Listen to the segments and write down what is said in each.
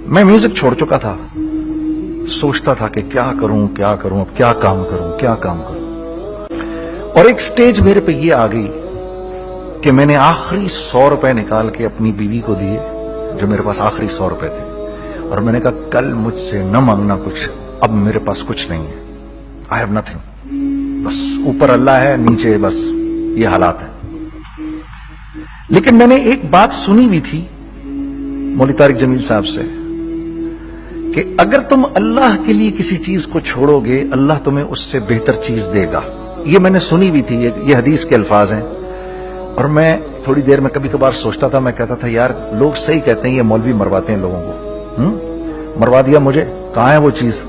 میں میوزک چھوڑ چکا تھا، سوچتا تھا کہ کیا کروں اب کیا کام کروں، اور ایک سٹیج میرے پہ یہ آ گئی کہ میں نے آخری 100 روپے نکال کے اپنی بیوی کو دیے، جو میرے پاس آخری 100 روپے تھے، اور میں نے کہا کل مجھ سے نہ مانگنا کچھ، اب میرے پاس کچھ نہیں ہے، آئی ہیو نتھنگ، بس اوپر اللہ ہے، نیچے بس یہ حالات ہے۔ لیکن میں نے ایک بات سنی بھی تھی مولوی طارق جمیل صاحب سے کہ اگر تم اللہ کے لیے کسی چیز کو چھوڑو گے، اللہ تمہیں اس سے بہتر چیز دے گا۔ یہ میں نے سنی بھی تھی، یہ حدیث کے الفاظ ہیں، اور میں تھوڑی دیر میں کبھی کبھار سوچتا تھا، میں کہتا تھا یار لوگ صحیح کہتے ہیں، یہ مولوی مرواتے ہیں لوگوں کو، مروا دیا مجھے، کہاں ہے وہ چیز؟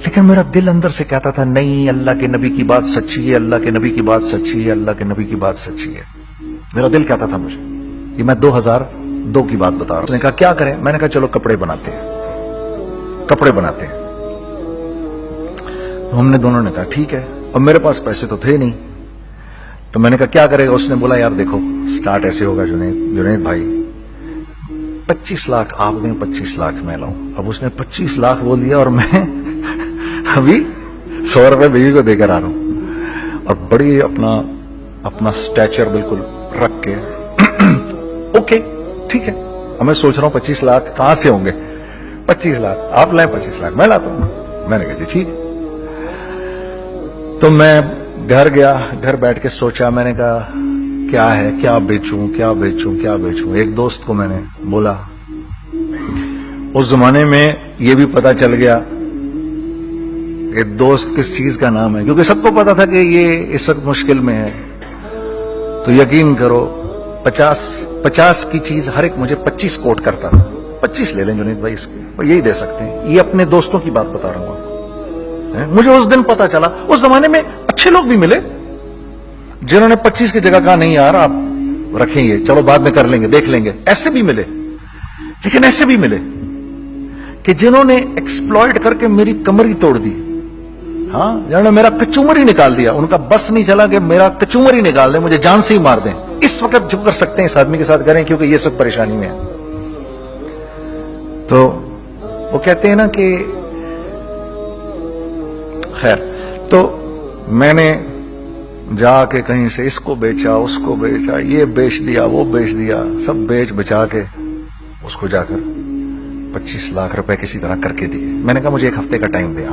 لیکن میرا دل اندر سے کہتا تھا نہیں، اللہ کے نبی کی بات سچی ہے، اللہ کے نبی کی بات سچی ہے، اللہ کے نبی کی بات سچی ہے، میرا دل کہتا تھا مجھے۔ یہ میں 2002 کی بات بتا رہا ہوں۔ اس نے کہا کیا کریں؟ میں نے کہا چلو کپڑے بناتے ہیں۔ ہم نے دونوں نے کہا ٹھیک ہے، اور میرے پاس پیسے تو تھے نہیں، تو میں نے کہا کیا کرے گا؟ اس نے بولا یار دیکھو سٹارٹ ایسے ہوگا جنید بھائی، 25 لاکھ آپ دیں، 25 لاکھ میں لاؤں۔ اب اس نے 25 لاکھ بول دیا، اور میں ابھی 100 روپے بیوی کو دے کر آ رہا ہوں، اور بڑی اپنا سٹیچر بالکل رکھ کے اوکے ٹھیک ہے۔ اب میں سوچ رہا ہوں 25 لاکھ کہاں سے ہوں گے؟ 25 لاکھ آپ لائیں، 25 لاکھ میں لاتا ہوں۔ میں نے کہا جی ٹھیک ہے۔ تو میں گھر گیا، گھر بیٹھ کے سوچا، میں نے کہا کیا ہے، کیا بیچوں۔ ایک دوست کو میں نے بولا، اس زمانے میں یہ بھی پتا چل گیا کہ دوست کس چیز کا نام ہے، کیونکہ سب کو پتا تھا کہ یہ اس وقت مشکل میں ہے، تو یقین کرو 50 کی چیز ہر ایک مجھے 25 کوٹ کرتا تھا۔ 25 لے لیں جنید بھائی، اس کے یہی دے سکتے ہیں۔ یہ اپنے دوستوں کی بات بتا رہا ہوں آپ کو۔ مجھے اس دن پتا چلا، اس زمانے میں اچھے لوگ بھی ملے جنہوں نے 25 کی جگہ کہا نہیں یار آپ رکھیں گے، چلو بعد میں کر لیں گے، دیکھ لیں گے، ایسے بھی ملے۔ لیکن ایسے بھی ملے کہ جنہوں نے ایکسپلائٹ کر کے میری کمر ہی توڑ دی، ہاں، جنہوں نے میرا کچومر ہی نکال دیا، ان کا بس نہیں چلا کہ میرا کچومر ہی نکال دیں، مجھے جان سے ہی مار دیں۔ اس وقت جو کر سکتے ہیں اس آدمی کے ساتھ کریں، کیونکہ یہ سب پریشانی میں ہے۔ تو وہ کہتے ہیں نا کہ خیر، تو میں نے جا کے کہیں سے اس کو بیچا، اس کو بیچا، یہ بیچ دیا، وہ بیچ دیا، سب بیچ بچا کے اس کو جا کر 25 لاکھ روپے کسی طرح کر کے دیے۔ میں نے کہا مجھے 1 ہفتے کا ٹائم دیا،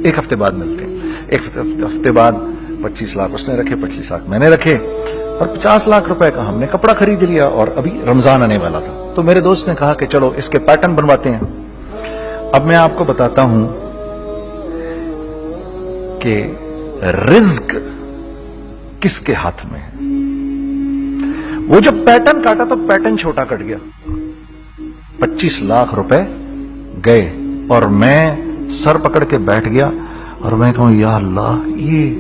1 ہفتے بعد ملتے ہیں۔ 1 ہفتے بعد 25 لاکھ اس نے رکھے، 25 لاکھ میں نے رکھے، اور 50 لاکھ روپے کا ہم نے کپڑا خرید لیا، اور ابھی رمضان آنے والا تھا۔ تو میرے دوست نے کہا کہ چلو اس کے پیٹرن بنواتے ہیں۔ اب میں آپ کو بتاتا ہوں کہ رزق کس کے ہاتھ میں ہے۔ وہ جب پیٹرن کاٹا تو پیٹرن چھوٹا کٹ گیا، 25 لاکھ روپے گئے، اور میں سر پکڑ کے بیٹھ گیا، اور میں کہوں یا اللہ، یہ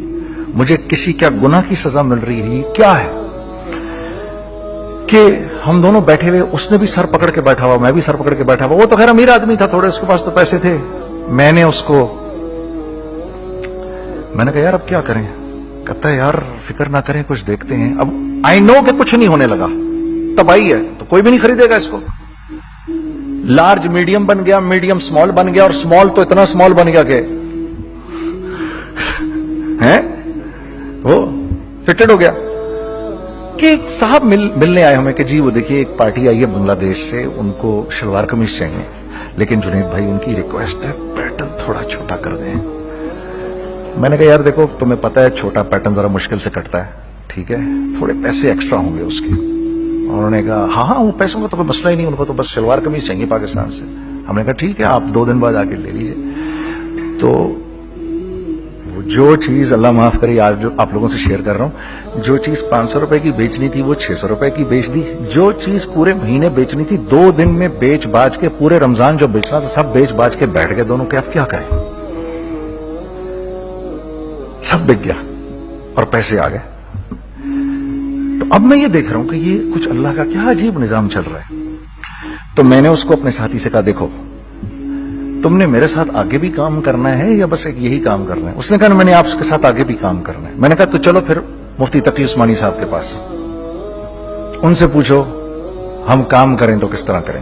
مجھے کسی کیا گناہ کی سزا مل رہی ہے، یہ کیا ہے کہ ہم دونوں بیٹھے ہوئے، اس نے بھی سر پکڑ کے بیٹھا ہوا، میں بھی سر پکڑ کے بیٹھا ہوا۔ وہ تو خیر امیر آدمی تھا تھوڑے، اس کے پاس تو پیسے تھے۔ میں نے اس کو، میں نے کہا یار اب کیا کریں؟ کہتا ہے یار فکر نہ کریں، کچھ دیکھتے ہیں۔ اب آئی نو کہ کچھ نہیں ہونے لگا، تباہی ہے، تو کوئی بھی نہیں خریدے گا اس کو۔ لارج میڈیم بن گیا، میڈیم سمال بن گیا، اور سمال تو اتنا سمال بن گیا کہ وہ فٹڈ ہو گیا۔ کہ ایک صاحب ملنے آئے ہمیں کہ جی وہ دیکھیے ایک پارٹی آئی ہے بنگلہ دیش سے، ان کو شلوار قمیص چاہیے، لیکن جنید بھائی ان کی ریکویسٹ ہے پیٹرن تھوڑا چھوٹا کر دیں۔ میں نے کہا یار دیکھو تمہیں پتا ہے چھوٹا پیٹرن ذرا مشکل سے کٹتا ہے، ٹھیک ہے، تھوڑے پیسے ایکسٹرا ہوں گے اس کے۔ انہوں نے کہا ہاں وہ پیسوں کا تو کوئی مسئلہ ہی نہیں، ان کو تو بس شلوار قمیص چاہیے پاکستان سے۔ ہم نے کہا ٹھیک ہے، آپ 2 دن بعد آ کے لے لیجیے۔ تو جو چیز اللہ معاف کرے آج جو آپ لوگوں سے شیئر کر رہا ہوں، جو چیز 500 روپے کی بیچنی تھی وہ 600 روپے کی بیچ دی، جو چیز پورے مہینے بیچنی تھی 2 دن میں بیچ باج کے، پورے رمضان جو بیچنا تھا سب بیچ باج کے بیٹھ گئے دونوں کہ اب کیا کریں، سب بک گیا اور پیسے آ گئے۔ تو اب میں یہ دیکھ رہا ہوں کہ یہ کچھ اللہ کا کیا عجیب نظام چل رہا ہے۔ تو میں نے اس کو اپنے ساتھی سے کہا دیکھو تم نے میرے ساتھ آگے بھی کام کرنا ہے یا بس ایک یہی کام کرنا ہے؟ اس نے کہا میں نے آپ کے ساتھ آگے بھی کام کرنا ہے۔ میں نے کہا تو چلو پھر مفتی تقی عثمانی صاحب کے پاس، ان سے پوچھو ہم کام کریں تو کس طرح کریں۔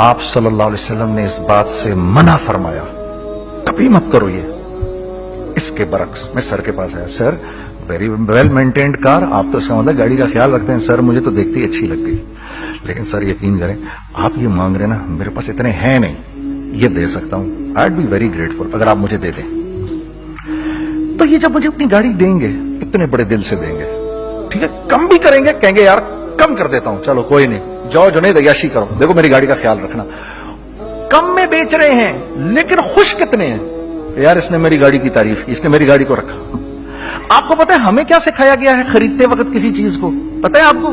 آپ صلی اللہ علیہ وسلم نے اس بات سے منع فرمایا, کبھی مت کرو یہ. اس کے برعکس میں سر کے پاس آیا, سر ویری ویل مینٹینڈ کار, آپ تو اس کا مطلب گاڑی کا خیال رکھتے ہیں. سر مجھے تو دیکھتی اچھی لگ گئی, لیکن سر یقین کریں آپ یہ مانگ رہے نا, میرے پاس اتنے ہیں نہیں, یہ دے سکتا ہوں. آئی بی ویری گریٹفل اگر آپ مجھے دے دیں. تو یہ جب مجھے اپنی گاڑی دیں گے اتنے بڑے دل سے دیں گے, ٹھیک ہے, کم بھی کریں گے, کہیں گے یار کم کر دیتا ہوں, چلو کوئی نہیں, جاؤ جنید عیاشی کرو, دیکھو میری گاڑی کا خیال رکھنا. کم میں بیچ رہے ہیں لیکن خوش کتنے ہیں, یار اس نے میری گاڑی کی تعریف کی, اس نے میری گاڑی کو رکھا. آپ کو پتا ہے ہمیں کیا سکھایا گیا ہے خریدتے وقت کسی چیز کو؟ پتا ہے آپ کو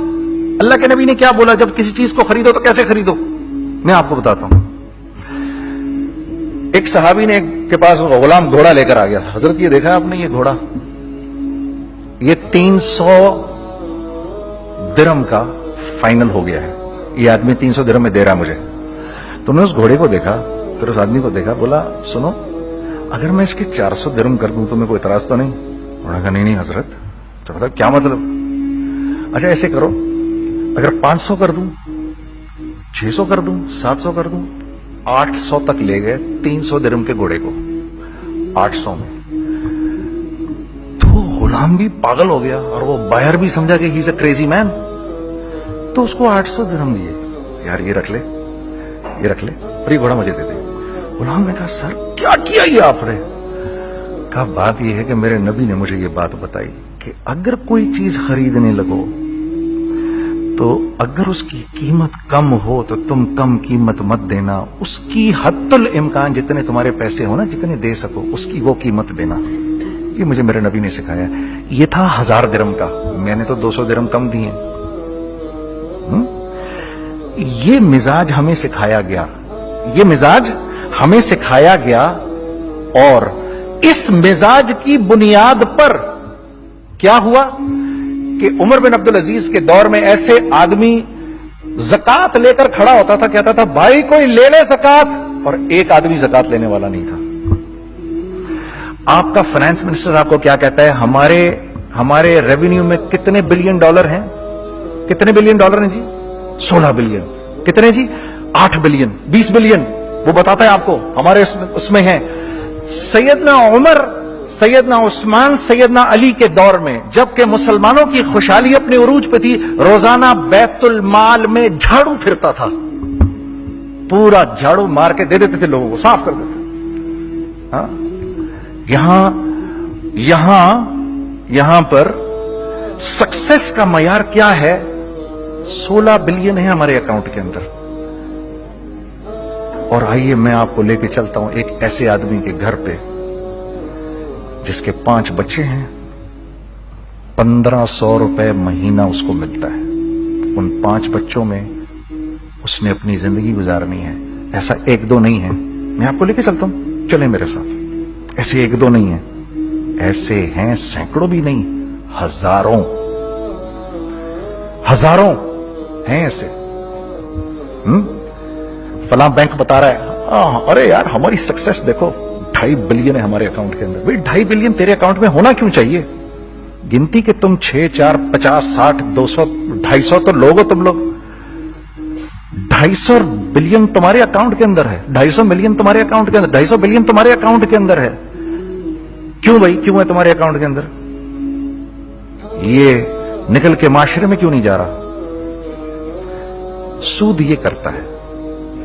اللہ کے نبی نے کیا بولا جب کسی چیز کو خریدو تو کیسے خریدو؟ میں آپ کو بتاتا ہوں. ایک صحابی نے کے پاس غلام گھوڑا لے کر آ گیا. حضرت یہ دیکھا آپ نے, یہ گھوڑا یہ 300 درہم کا فائنل ہو گیا ہے, یہ آدمی 300 درہم میں دے رہا مجھے. تو نے اس گھوڑے کو دیکھا, پھر اس آدمی کو دیکھا, بولا سنو اگر میں اس کے 400 درہم کر دوں تو میں کوئی اعتراض تو نہیں؟ انہوں نے کہا نہیں حضرت. تو مطلب کیا مطلب؟ اچھا ایسے کرو, اگر 500 کر دوں, 600 کر دوں, 700 کر دوں. 800 تک لے گئے 300 درہم کے گھوڑے کو, 800 میں. تو غلام بھی پاگل ہو گیا اور وہ باہر بھی سمجھا کہ ہی از اے کریزی مین. تو اس کو 800 درہم دیے, یار یہ رکھ لے, یہ رکھ لے, اور یہ گھوڑا مجھے دے دے. غلام نے کہا سر کیا کیا یہ آپ نے؟ کہا بات یہ ہے کہ میرے نبی نے مجھے یہ بات بتائی کہ اگر کوئی چیز خریدنے لگو تو اگر اس کی قیمت کم ہو تو تم کم قیمت مت دینا, اس کی حد الامکان جتنے تمہارے پیسے ہو نا, جتنے دے سکو اس کی وہ قیمت دینا. یہ مجھے میرے نبی نے سکھایا. یہ تھا 1000 درہم کا, میں نے تو 200 درہم کم دیے. یہ مزاج ہمیں سکھایا گیا, یہ مزاج ہمیں سکھایا گیا, اور اس مزاج کی بنیاد پر کیا ہوا کہ عمر بن عبدالعزیز کے دور میں ایسے آدمی زکات لے کر کھڑا ہوتا تھا, کہتا تھا بھائی کوئی لے لے زکات, اور ایک آدمی زکات لینے والا نہیں تھا. آپ کا فائنانس منسٹر آپ کو کیا کہتا ہے, ہمارے ریونیو میں کتنے بلین ڈالر ہیں؟ کتنے بلین ڈالر ہیں جی؟ 16 بلین. کتنے جی؟ 8 بلین, 20 بلین. وہ بتاتا ہے آپ کو ہمارے اس میں ہیں. سیدنا عمر, سیدنا عثمان, سیدنا علی کے دور میں جبکہ مسلمانوں کی خوشحالی اپنے عروج پہ تھی, روزانہ بیت المال میں جھاڑو پھرتا تھا, پورا جھاڑو مار کے دے دیتے تھے لوگوں کو, صاف کر دیتے. ہاں یہاں پر سکسیس کا معیار کیا ہے؟ 16 بلین ہے ہمارے اکاؤنٹ کے اندر. اور آئیے میں آپ کو لے کے چلتا ہوں ایک ایسے آدمی کے گھر پہ جس کے 5 بچے ہیں, 1500 روپے مہینہ اس کو ملتا ہے. ان 5 بچوں میں اس نے اپنی زندگی گزارنی ہے. ایسا 1-2 نہیں ہے, میں آپ کو لے کے چلتا ہوں, چلیں میرے ساتھ. ایسے 1-2 نہیں ہیں, ایسے ہیں سینکڑوں بھی نہیں, ہزاروں ہیں ایسے. فلاں بینک بتا رہا ہے ارے یار ہماری سکسیس دیکھو 2.5 بلین ہے ہمارے اکاؤنٹ کے اندر. بھائی 2.5 بلین تیرے اکاؤنٹ میں ہونا کیوں چاہیے؟ گنتی کہ تم 6, 4, 50, 60, 200, 250 تو لوگ ہو تم لوگ. 250 بلین تمہارے اکاؤنٹ کے اندر ہے, 250 ملین تمہارے اکاؤنٹ کے اندر, 250 بلین تمہارے اکاؤنٹ کے اندر ہے. کیوں بھائی, کیوں ہے تمہارے اکاؤنٹ کے اندر؟ یہ نکل کے معاشرے میں کیوں نہیں جا رہا؟ سود یہ کرتا ہے,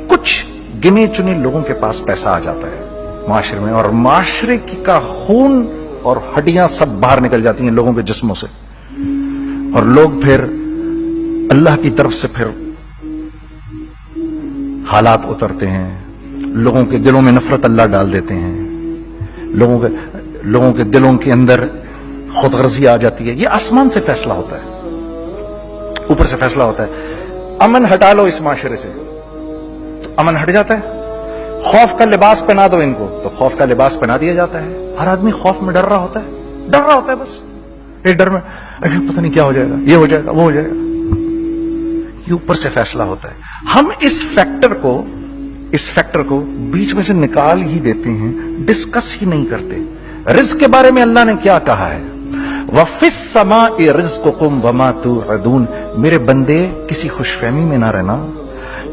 کچھ گنے چنے لوگوں کے پاس پیسہ آ جاتا ہے معاشرے میں, اور معاشرے کا خون اور ہڈیاں سب باہر نکل جاتی ہیں لوگوں کے جسموں سے, اور لوگ پھر اللہ کی طرف سے پھر حالات اترتے ہیں, لوگوں کے دلوں میں نفرت اللہ ڈال دیتے ہیں, لوگوں کے دلوں کے اندر خود غرضی آ جاتی ہے. یہ آسمان سے فیصلہ ہوتا ہے, اوپر سے فیصلہ ہوتا ہے. امن ہٹا لو اس معاشرے سے تو امن ہٹ جاتا ہے. خوف کا لباس پہنا دو ان کو تو خوف کا لباس پہنا دیا جاتا ہے. ہر آدمی خوف میں ڈر رہا ہوتا ہے, بس ایک ڈر میں پتہ نہیں کیا ہو جائے گا, یہ ہو جائے گا, وہ ہو جائے گا. یہ اوپر سے فیصلہ ہوتا ہے. ہم اس فیکٹر کو بیچ میں سے نکال ہی دیتے ہیں, ڈسکس ہی نہیں کرتے. رزق کے بارے میں اللہ نے کیا کہا ہے؟ وَفِي السَّمَاءِ رِزْقُكُمْ وَمَا تُوعَدُونَ. میرے بندے کسی خوش فہمی میں نہ رہنا,